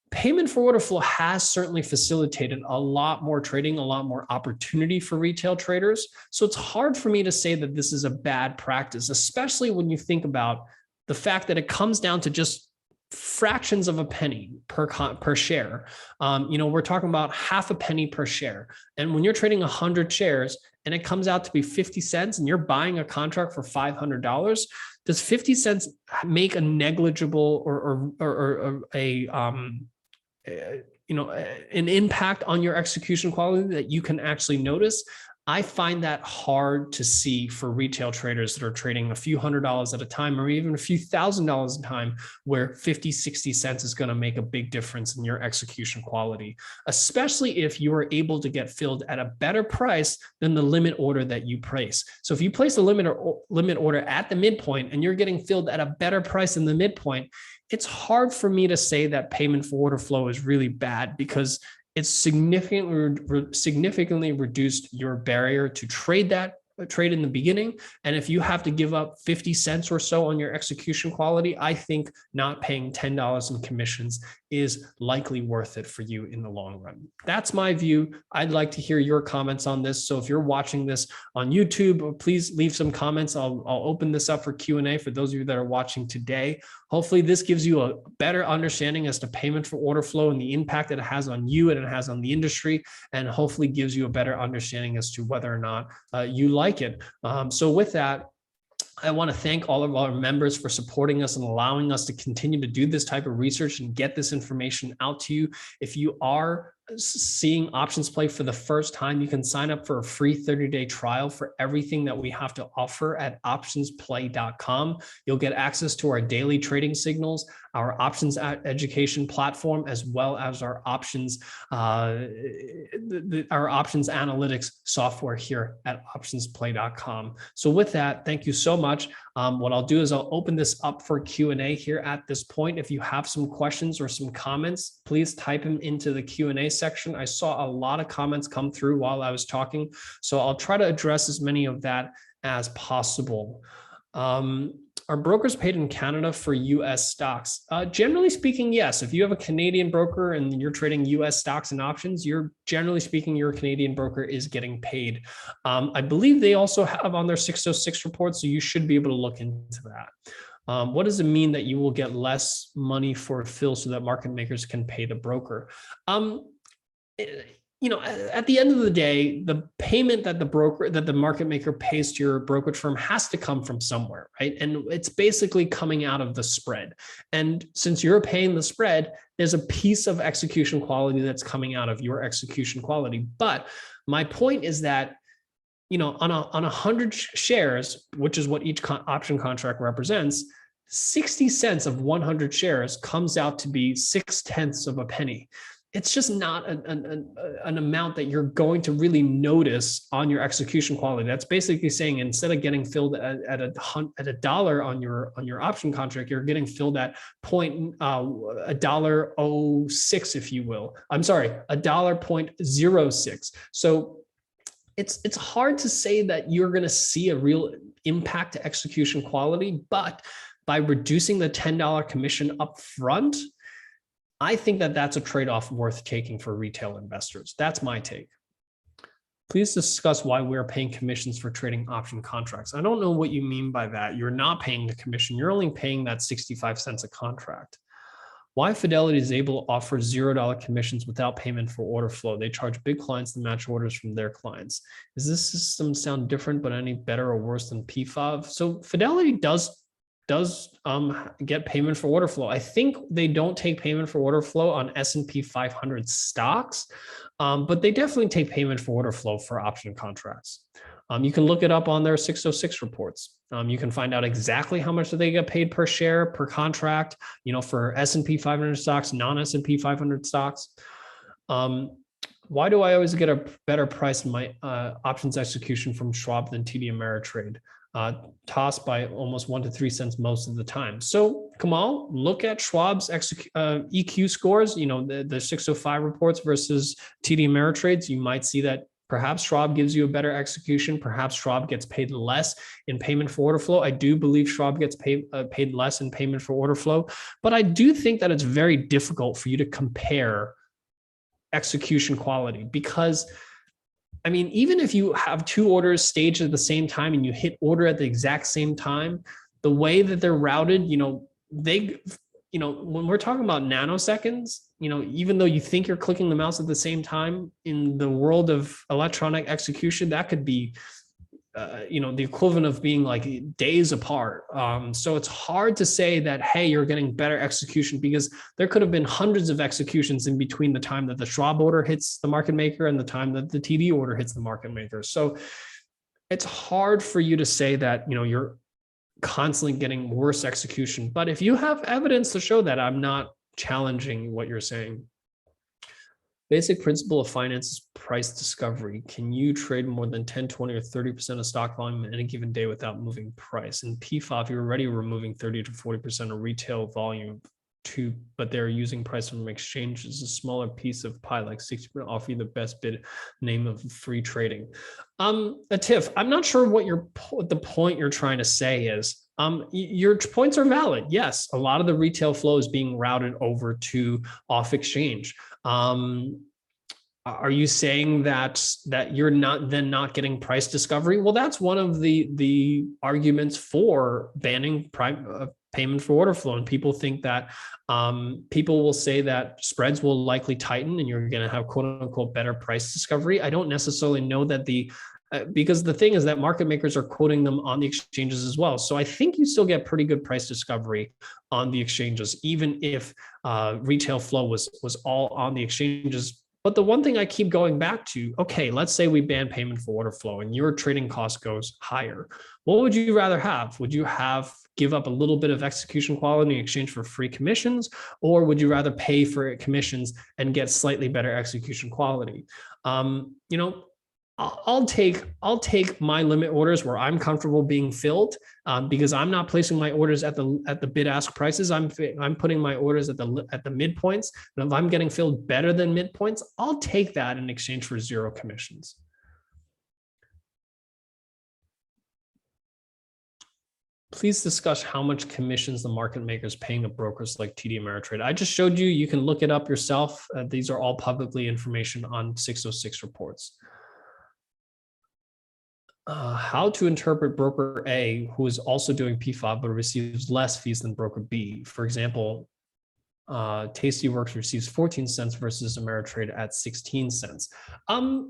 payment for order flow has certainly facilitated a lot more trading, a lot more opportunity for retail traders. So it's hard for me to say that this is a bad practice, especially when you think about the fact that it comes down to just fractions of a penny per share. We're talking about half a penny per share. And when you're trading 100 shares and it comes out to be 50 cents and you're buying a contract for $500, does 50 cents make a negligible or an impact on your execution quality that you can actually notice? I find that hard to see for retail traders that are trading a few $100s at a time, or even a few $1,000s at a time, where 50, 60 cents is going to make a big difference in your execution quality, especially if you are able to get filled at a better price than the limit order that you place. So if you place a limit order at the midpoint and you're getting filled at a better price than the midpoint, it's hard for me to say that payment for order flow is really bad, because it's significantly reduced your barrier to trade in the beginning. And if you have to give up 50 cents or so on your execution quality, I think not paying $10 in commissions is likely worth it for you in the long run. That's my view. I'd like to hear your comments on this. So if you're watching this on YouTube, please leave some comments. I'll open this up for Q&A for those of you that are watching today. Hopefully this gives you a better understanding as to payment for order flow and the impact that it has on you and it has on the industry, and hopefully gives you a better understanding as to whether or not you like it. So with that, I want to thank all of our members for supporting us and allowing us to continue to do this type of research and get this information out to you. If you are seeing OptionsPlay for the first time, you can sign up for a free 30-day trial for everything that we have to offer at optionsplay.com. You'll get access to our daily trading signals, our options education platform, as well as our options analytics software here at optionsplay.com. So with that, thank you so much. What I'll do is I'll open this up for Q&A here at this point. If you have some questions or some comments, please type them into the Q&A section. I saw a lot of comments come through while I was talking, so I'll try to address as many of that as possible. Are brokers paid in Canada for US stocks? Generally speaking, yes. If you have a Canadian broker and you're trading US stocks and options, generally speaking, your Canadian broker is getting paid. I believe they also have on their 606 report, so you should be able to look into that. What does it mean that you will get less money for a fill so that market makers can pay the broker? At the end of the day, the payment that the market maker pays to your brokerage firm has to come from somewhere, right? And it's basically coming out of the spread. And since you're paying the spread, there's a piece of execution quality that's coming out of your execution quality. But my point is that, on 100 shares, which is what each option contract represents, 60 cents of 100 shares comes out to be 0.6 of a penny. It's just not an amount that you're going to really notice on your execution quality. That's basically saying instead of getting filled at $1 on your option contract, you're getting filled at $1.06, if you will. I'm sorry, $1.06. So it's hard to say that you're going to see a real impact to execution quality, but by reducing the $10 commission up front, I think that that's a trade-off worth taking for retail investors. That's my take. Please discuss why we're paying commissions for trading option contracts. I don't know what you mean by that. You're not paying a commission. You're only paying that 65 cents a contract. Why Fidelity is able to offer $0 commissions without payment for order flow. They charge big clients to match orders from their clients. Does this system sound different, but any better or worse than PFOF? So Fidelity does get payment for order flow. I think they don't take payment for order flow on S&P 500 stocks, but they definitely take payment for order flow for option contracts. You can look it up on their 606 reports. You can find out exactly how much they get paid per share, per contract, for S&P 500 stocks, non-S&P 500 stocks. Why do I always get a better price in my options execution from Schwab than TD Ameritrade? Tossed by almost 1 to 3 cents most of the time. So Kamal, look at Schwab's EQ scores, the 605 reports versus TD Ameritrade's. You might see that perhaps Schwab gives you a better execution. Perhaps Schwab gets paid less in payment for order flow. I do believe Schwab gets paid less in payment for order flow, but I do think that it's very difficult for you to compare execution quality because even if you have two orders staged at the same time and you hit order at the exact same time, the way that they're routed, when we're talking about nanoseconds, even though you think you're clicking the mouse at the same time, in the world of electronic execution, that could be, the equivalent of being like days apart. So it's hard to say that, hey, you're getting better execution because there could have been hundreds of executions in between the time that the Schwab order hits the market maker and the time that the TD order hits the market maker. So it's hard for you to say that, you're constantly getting worse execution. But if you have evidence to show that, I'm not challenging what you're saying. Basic principle of finance is price discovery. Can you trade more than 10, 20, or 30% of stock volume in any given day without moving price? In PFOF, you're already removing 30 to 40% of retail volume but they're using price from exchanges, a smaller piece of pie, like 60% offer you the best bid, name of free trading. Atif, I'm not sure what the point you're trying to say is. Your points are valid. Yes, a lot of the retail flow is being routed over to off exchange. Are you saying that you're not getting price discovery? Well, that's one of the arguments for banning payment for order flow. And people think that people will say that spreads will likely tighten and you're going to have quote unquote better price discovery. I don't necessarily know that because the thing is that market makers are quoting them on the exchanges as well. So I think you still get pretty good price discovery on the exchanges, even if retail flow was all on the exchanges. But the one thing I keep going back to, okay, let's say we ban payment for order flow and your trading cost goes higher. What would you rather have? Would you give up a little bit of execution quality in exchange for free commissions, or would you rather pay for commissions and get slightly better execution quality? I'll take my limit orders where I'm comfortable being filled because I'm not placing my orders at the bid ask prices. I'm putting my orders at the midpoints. And if I'm getting filled better than midpoints, I'll take that in exchange for zero commissions. Please discuss how much commissions the market makers paying a brokers like TD Ameritrade. I just showed you. You can look it up yourself. These are all publicly information on 606 reports. How to interpret broker A, who is also doing PFOF but receives less fees than broker B. For example, Tastyworks receives 14 cents versus Ameritrade at 16 cents.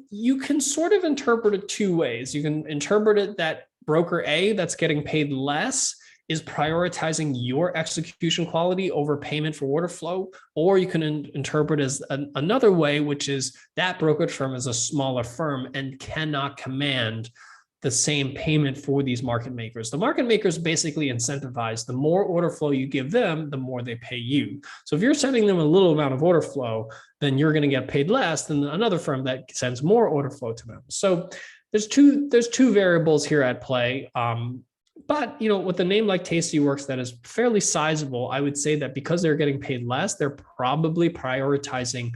You can sort of interpret it two ways. You can interpret it that broker A that's getting paid less is prioritizing your execution quality over payment for order flow, or you can interpret as another way, which is that brokerage firm is a smaller firm and cannot command the same payment for these market makers. The market makers basically incentivize the more order flow you give them, the more they pay you. So if you're sending them a little amount of order flow, then you're going to get paid less than another firm that sends more order flow to them. So there's two variables here at play. But with a name like Tastyworks that is fairly sizable, I would say that because they're getting paid less, they're probably prioritizing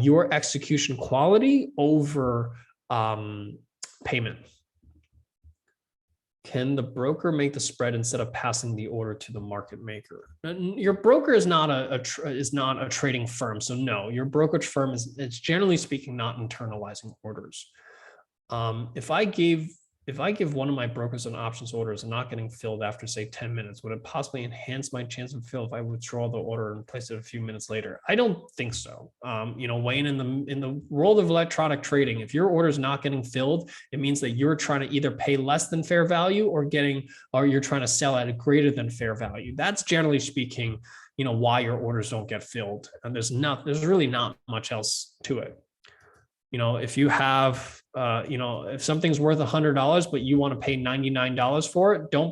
your execution quality over payment. Can the broker make the spread instead of passing the order to the market maker? Your broker is not a trading firm, so no, your brokerage firm is generally speaking not internalizing orders. If I give one of my brokers an options order is not getting filled after say 10 minutes, would it possibly enhance my chance of fill if I withdraw the order and place it a few minutes later? I don't think so. Wayne, in the world of electronic trading, if your order is not getting filled, it means that you're trying to either pay less than fair value or you're trying to sell at a greater than fair value. That's generally speaking, why your orders don't get filled. And there's really not much else to it. If you have, if something's worth $100, but you want to pay $99 for it, don't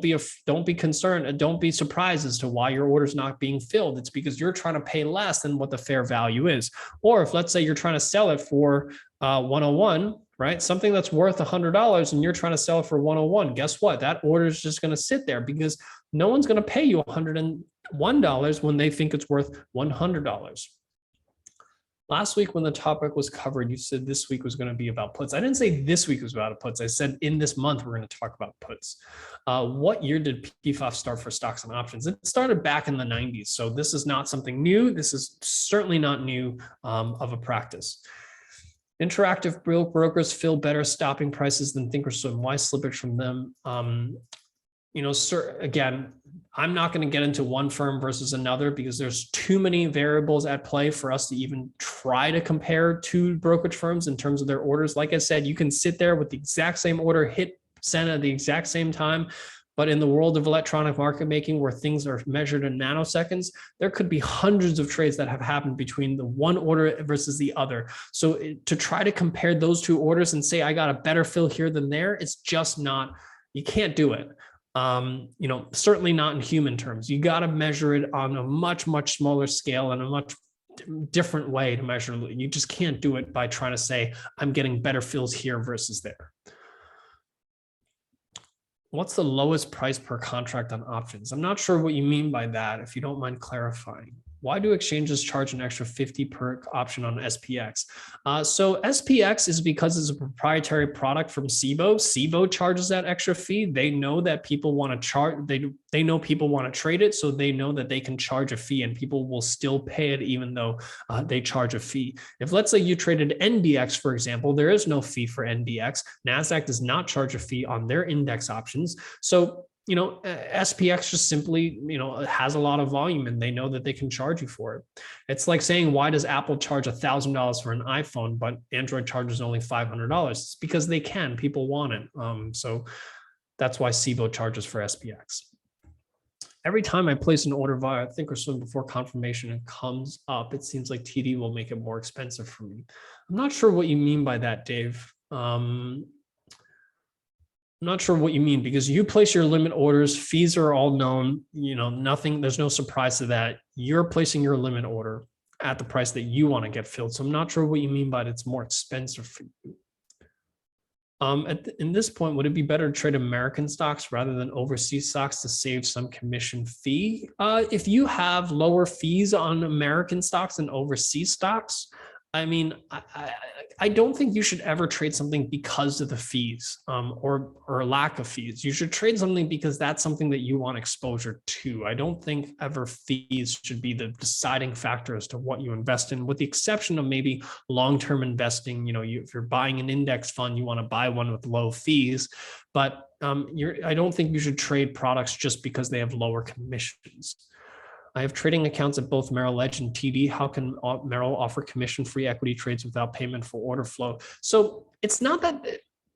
be concerned and don't be surprised as to why your order is not being filled. It's because you're trying to pay less than what the fair value is. Or if let's say you're trying to sell it for 101, right? Something that's worth $100 and you're trying to sell it for 101. Guess what? That order is just going to sit there because no one's going to pay you $101 when they think it's worth $100. Last week when the topic was covered, you said this week was going to be about puts. I didn't say this week was about puts. I said in this month, we're going to talk about puts. What year did PFOF start for stocks and options? It started back in the 90s. So this is not something new. This is certainly not new of a practice. Interactive brokers feel better stopping prices than Thinkorswim. Why slippage from them? Again, I'm not going to get into one firm versus another because there's too many variables at play for us to even try to compare two brokerage firms in terms of their orders. Like I said, you can sit there with the exact same order, hit send at the exact same time. But in the world of electronic market making, where things are measured in nanoseconds, there could be hundreds of trades that have happened between the one order versus the other. So to try to compare those two orders and say, I got a better fill here than there, it's just not, you can't do it. Certainly not in human terms. You got to measure it on a much, much smaller scale and a much different way to measure. You just can't do it by trying to say, I'm getting better fills here versus there. What's the lowest price per contract on options? I'm not sure what you mean by that, if you don't mind clarifying. Why do exchanges charge an extra 50 per option on SPX? So SPX is because it's a proprietary product from SIBO. SIBO charges that extra fee. They know that people want to charge, they know people want to trade it, so they know that they can charge a fee and people will still pay it even though they charge a fee. If let's say you traded NDX, for example, there is no fee for NDX. NASDAQ does not charge a fee on their index options. So SPX just simply, has a lot of volume and they know that they can charge you for it. It's like saying, why does Apple charge $1,000 for an iPhone, but Android charges only $500? It's because they can, people want it. So that's why SIBO charges for SPX. Every time I place an order via Thinkorswim before confirmation and comes up, it seems like TD will make it more expensive for me. I'm not sure what you mean by that, Dave. I'm not sure what you mean because you place your limit orders, fees are all known, nothing, there's no surprise to that. You're placing your limit order at the price that you want to get filled. So I'm not sure what you mean by it's more expensive for you. In this point, would it be better to trade American stocks rather than overseas stocks to save some commission fee? If you have lower fees on American stocks than overseas stocks, I mean, I don't think you should ever trade something because of the fees or lack of fees. You should trade something because that's something that you want exposure to. I don't think ever fees should be the deciding factor as to what you invest in, with the exception of maybe long-term investing. If you're buying an index fund, you want to buy one with low fees, but I don't think you should trade products just because they have lower commissions. I have trading accounts at both Merrill Edge and TD. How can Merrill offer commission-free equity trades without payment for order flow? So it's not that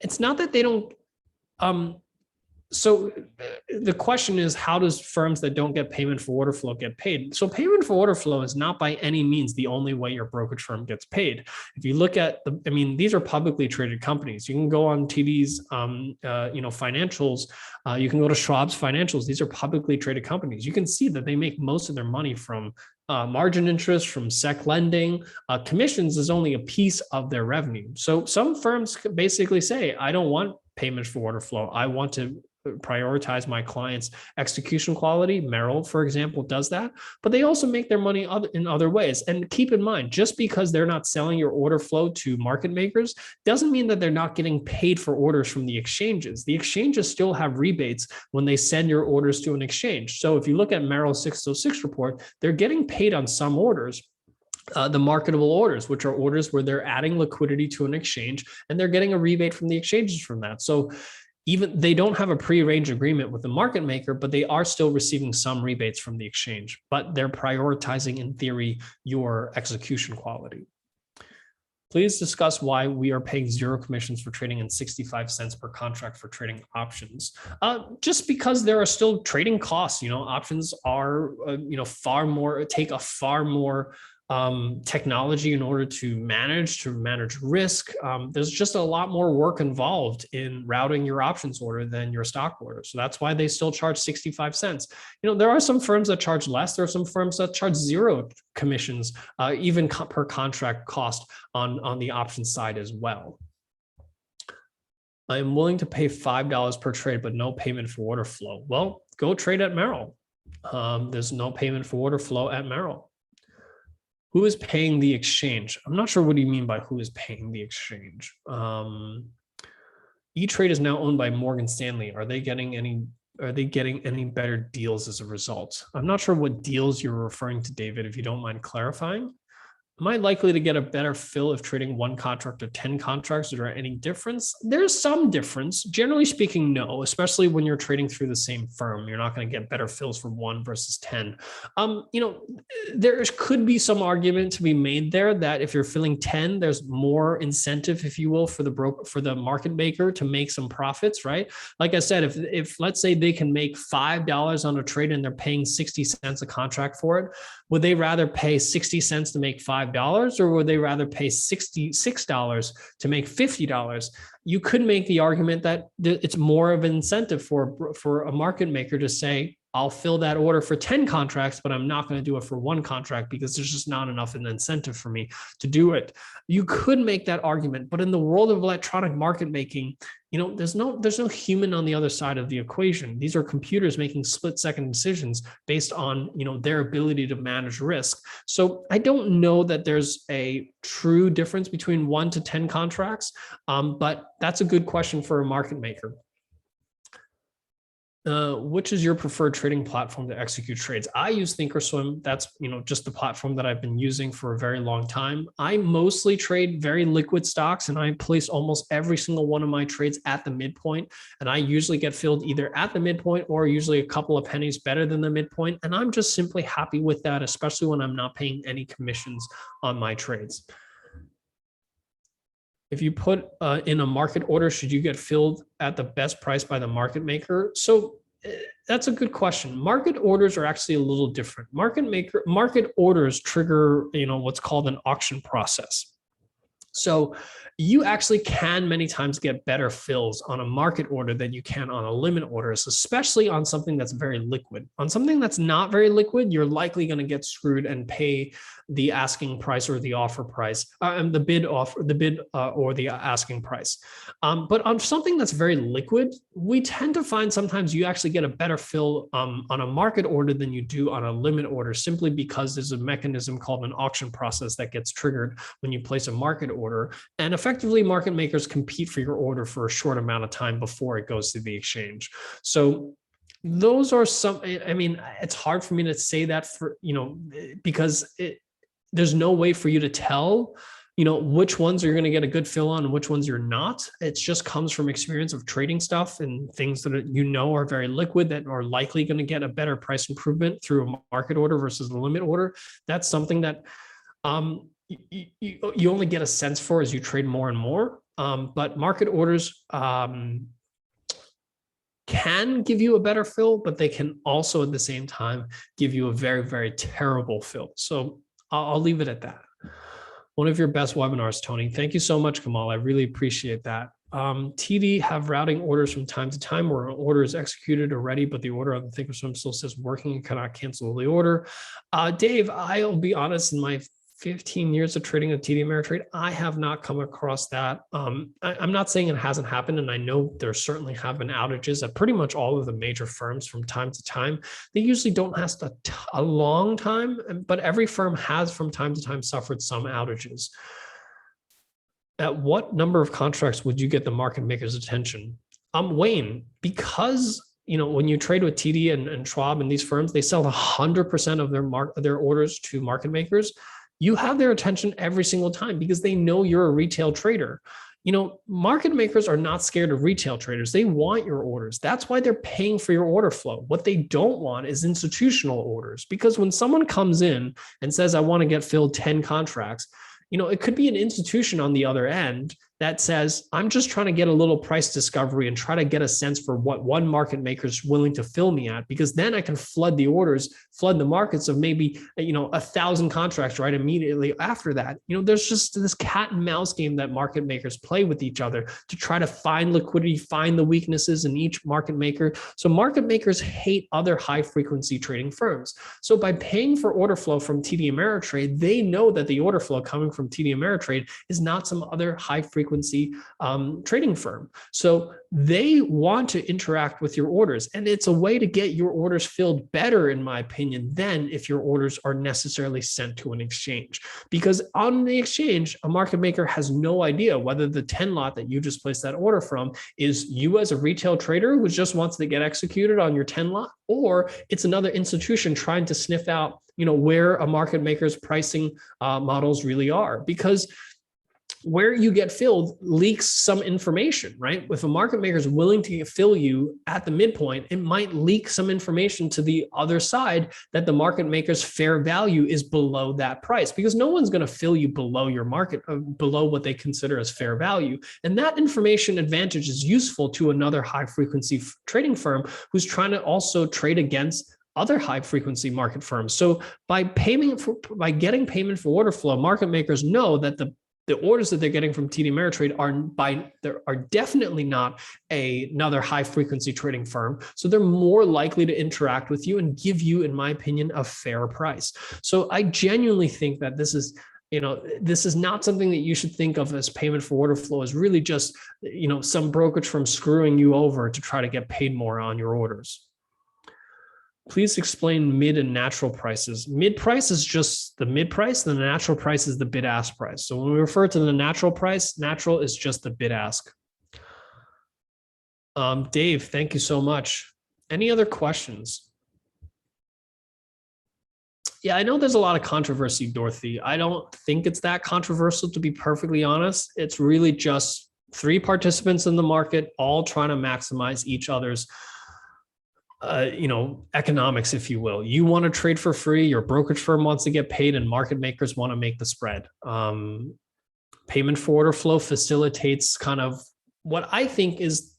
they don't. So the question is, how does firms that don't get payment for order flow get paid? So payment for order flow is not by any means the only way your brokerage firm gets paid. If you look at these are publicly traded companies. You can go on TD's, financials. You can go to Schwab's financials. These are publicly traded companies. You can see that they make most of their money from margin interest, from SEC lending. Commissions is only a piece of their revenue. So some firms basically say, I don't want payments for order flow. I want to prioritize my clients' execution quality. Merrill, for example, does that, but they also make their money in other ways. And keep in mind, just because they're not selling your order flow to market makers doesn't mean that they're not getting paid for orders from the exchanges. The exchanges still have rebates when they send your orders to an exchange. So if you look at Merrill's 606 report, they're getting paid on some orders. the marketable orders, which are orders where they're adding liquidity to an exchange and they're getting a rebate from the exchanges from that. So even they don't have a pre-arranged agreement with the market maker, but they are still receiving some rebates from the exchange, but they're prioritizing, in theory, your execution quality. Please discuss why we are paying 0 commissions for trading and 65 cents per contract for trading options. Just because there are still trading costs. Options are, take a far more technology in order to manage risk. There's just a lot more work involved in routing your options order than your stock order. So that's why they still charge 65 cents. There are some firms that charge less. There are some firms that charge 0 commissions, even per contract cost on the options side as well. I am willing to pay $5 per trade, but no payment for order flow. Well, go trade at Merrill. There's no payment for order flow at Merrill. Who is paying the exchange? I'm not sure what do you mean by who is paying the exchange. E-Trade is now owned by Morgan Stanley. Are they getting any better deals as a result? I'm not sure what deals you're referring to, David, if you don't mind clarifying. Am I likely to get a better fill if trading 1 contract or 10 contracts? Is there any difference? There's some difference. Generally speaking, no, especially when you're trading through the same firm. You're not going to get better fills for 1 versus 10. There could be some argument to be made there that if you're filling 10, there's more incentive, if you will, for the market maker to make some profits, right? Like I said, if let's say they can make $5 on a trade and they're paying 60 cents a contract for it, would they rather pay 60 cents to make $5, or would they rather pay $66 to make $50? You could make the argument that it's more of an incentive for a market maker to say, I'll fill that order for 10 contracts, but I'm not going to do it for 1 contract because there's just not enough an incentive for me to do it. You could make that argument, but in the world of electronic market making, there's no human on the other side of the equation. These are computers making split-second decisions based on, their ability to manage risk. So I don't know that there's a true difference between 1 to 10 contracts, but that's a good question for a market maker. Which is your preferred trading platform to execute trades? I use Thinkorswim. That's just the platform that I've been using for a very long time. I mostly trade very liquid stocks, and I place almost every single one of my trades at the midpoint. And I usually get filled either at the midpoint or usually a couple of pennies better than the midpoint. And I'm just simply happy with that, especially when I'm not paying any commissions on my trades. If you put in a market order, should you get filled at the best price by the market maker? So that's a good question. Market orders are actually a little different. Market orders trigger, what's called an auction process. So you actually can many times get better fills on a market order than you can on a limit order, especially on something that's very liquid. On something that's not very liquid, you're likely going to get screwed and pay the asking price or the offer price, and the bid or the asking price. But on something that's very liquid, we tend to find sometimes you actually get a better fill on a market order than you do on a limit order, simply because there's a mechanism called an auction process that gets triggered when you place a market order. And effectively, market makers compete for your order for a short amount of time before it goes to the exchange. So those are some, it's hard for me to say that because there's no way for you to tell, which ones you're going to get a good fill on and which ones you're not. It just comes from experience of trading stuff and things that are very liquid that are likely going to get a better price improvement through a market order versus the limit order. That's something that you only get a sense for as you trade more and more. But market orders can give you a better fill, but they can also at the same time give you a very, very terrible fill. So I'll leave it at that. One of your best webinars, Tony. Thank you so much, Kamal. I really appreciate that. TD have routing orders from time to time where an order is executed already, but the order on the Thinkorswim still says working and cannot cancel the order. Dave, I'll be honest, in my 15 years of trading at TD Ameritrade, I have not come across that. I'm not saying it hasn't happened, and I know there certainly have been outages at pretty much all of the major firms from time to time. They usually don't last a long time, but every firm has from time to time suffered some outages. At what number of contracts would you get the market maker's attention? Wayne, because when you trade with TD and Schwab and these firms, they sell 100% of their orders to market makers. you have their attention every single time because they know you're a retail trader. Market makers are not scared of retail traders. They want your orders. That's why they're paying for your order flow. What they don't want is institutional orders, because when someone comes in and says, I want to get filled 10 contracts, it could be an institution on the other end that says, I'm just trying to get a little price discovery and try to get a sense for what one market maker is willing to fill me at, because then I can flood the orders, flood the markets of maybe, 1,000 contracts right immediately after that. There's just this cat and mouse game that market makers play with each other to try to find liquidity, find the weaknesses in each market maker. So market makers hate other high frequency trading firms. So by paying for order flow from TD Ameritrade, they know that the order flow coming from TD Ameritrade is not some other high frequency trading firm. So they want to interact with your orders, and it's a way to get your orders filled better, in my opinion, than if your orders are necessarily sent to an exchange. Because on the exchange, a market maker has no idea whether the 10 lot that you just placed that order from is you as a retail trader who just wants to get executed on your 10 lot, or it's another institution trying to sniff out, where a market maker's pricing models really are. Because where you get filled leaks some information, right? If a market maker is willing to fill you at the midpoint, it might leak some information to the other side that the market maker's fair value is below that price, because no one's going to fill you below your market, below what they consider as fair value. And that information advantage is useful to another high frequency trading firm who's trying to also trade against other high frequency market firms. So by getting payment for order flow, market makers know that the orders that they're getting from TD Ameritrade are definitely not another high frequency trading firm. So they're more likely to interact with you and give you, in my opinion, a fair price. So I genuinely think that this is not something that you should think of as payment for order flow as really just, some brokerage firm screwing you over to try to get paid more on your orders. Please explain mid and natural prices. Mid price is just the mid price, and the natural price is the bid ask price. So when we refer to the natural price, natural is just the bid ask. Dave, thank you so much. Any other questions? Yeah, I know there's a lot of controversy, Dorothy. I don't think it's that controversial, to be perfectly honest. It's really just three participants in the market all trying to maximize each other's economics, if you will. You want to trade for free, your brokerage firm wants to get paid, and market makers want to make the spread. Payment for order flow facilitates kind of what I think is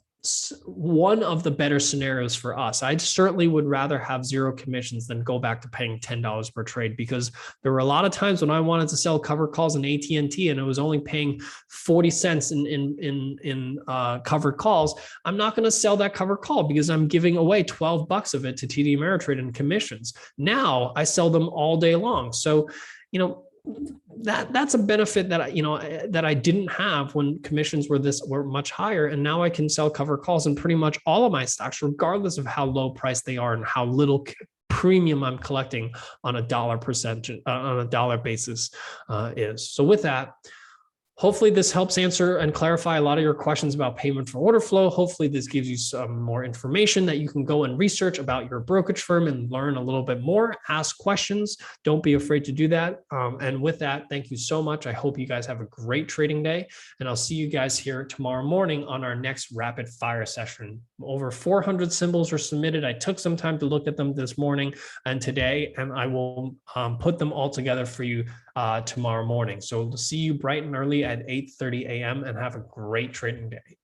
one of the better scenarios for us. I certainly would rather have zero commissions than go back to paying $10 per trade, because there were a lot of times when I wanted to sell covered calls in AT&T and it was only paying 40 cents in covered calls. I'm not going to sell that covered call because I'm giving away $12 of it to TD Ameritrade in commissions. Now I sell them all day long. So, that's a benefit that I didn't have when commissions were much higher, and now I can sell cover calls in pretty much all of my stocks, regardless of how low priced they are and how little premium I'm collecting on a dollar basis is. So with that, hopefully this helps answer and clarify a lot of your questions about payment for order flow. Hopefully this gives you some more information that you can go and research about your brokerage firm and learn a little bit more. Ask questions. Don't be afraid to do that. And with that, thank you so much. I hope you guys have a great trading day, and I'll see you guys here tomorrow morning on our next rapid fire session. Over 400 symbols were submitted. I took some time to look at them this morning and today, and I will put them all together for you tomorrow morning. So we'll see you bright and early at 8:30 a.m. and have a great trading day.